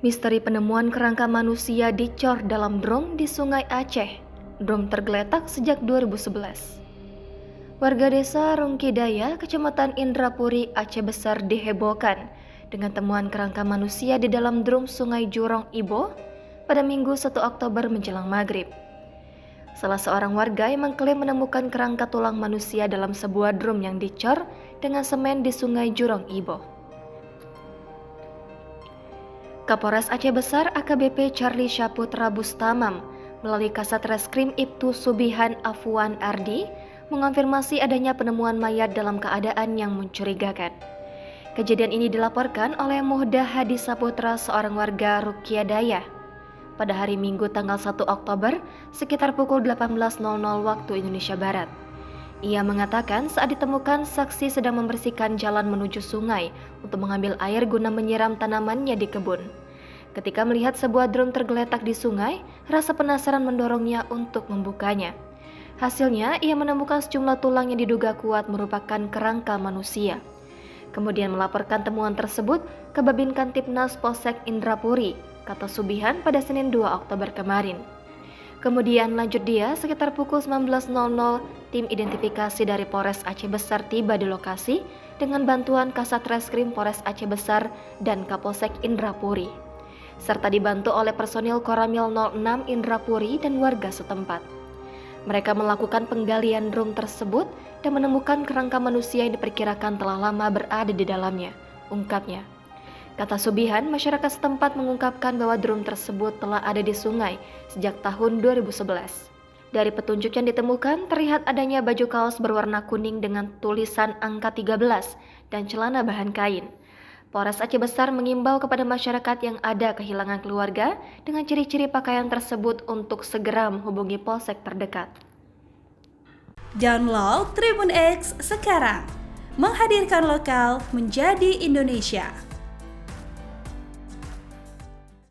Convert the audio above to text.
Misteri penemuan kerangka manusia dicor dalam drum di Sungai Aceh. Drum tergeletak sejak 2011. Warga desa Rungkidaya, Kecamatan Indrapuri, Aceh Besar dihebohkan dengan temuan kerangka manusia di dalam drum Sungai Jurong Ibo pada Minggu 1 Oktober menjelang maghrib. Salah seorang warga yang mengklaim menemukan kerangka tulang manusia dalam sebuah drum yang dicor dengan semen di Sungai Jurong Ibo. Kapolres Aceh Besar AKBP Charlie Syaputra Bustamam melalui Kasat Reskrim Ibtu Subihan Afwan Ardi mengonfirmasi adanya penemuan mayat dalam keadaan yang mencurigakan. Kejadian ini dilaporkan oleh Muhdah Hadi Saputra, seorang warga Rukiadaya, pada hari Minggu tanggal 1 Oktober sekitar pukul 18.00 waktu Indonesia Barat. Ia mengatakan saat ditemukan saksi sedang membersihkan jalan menuju sungai untuk mengambil air guna menyiram tanamannya di kebun. Ketika melihat sebuah drum tergeletak di sungai, rasa penasaran mendorongnya untuk membukanya. Hasilnya, ia menemukan sejumlah tulang yang diduga kuat merupakan kerangka manusia. Kemudian melaporkan temuan tersebut ke Babin Kantipnas Polsek Indrapuri, kata Subihan pada Senin 2 Oktober kemarin. Kemudian lanjut dia, sekitar pukul 19.00, tim identifikasi dari Polres Aceh Besar tiba di lokasi dengan bantuan Kasat Reskrim Polres Aceh Besar dan Kapolsek Indrapuri, serta dibantu oleh personil Koramil 06 Indrapuri dan warga setempat. Mereka melakukan penggalian drum tersebut dan menemukan kerangka manusia yang diperkirakan telah lama berada di dalamnya, ungkapnya. Kata Subihan, masyarakat setempat mengungkapkan bahwa drum tersebut telah ada di sungai sejak tahun 2011. Dari petunjuk yang ditemukan, terlihat adanya baju kaos berwarna kuning dengan tulisan angka 13 dan celana bahan kain. Polres Aceh Besar mengimbau kepada masyarakat yang ada kehilangan keluarga dengan ciri-ciri pakaian tersebut untuk segera menghubungi polsek terdekat. Download Tribun X sekarang, menghadirkan lokal menjadi Indonesia.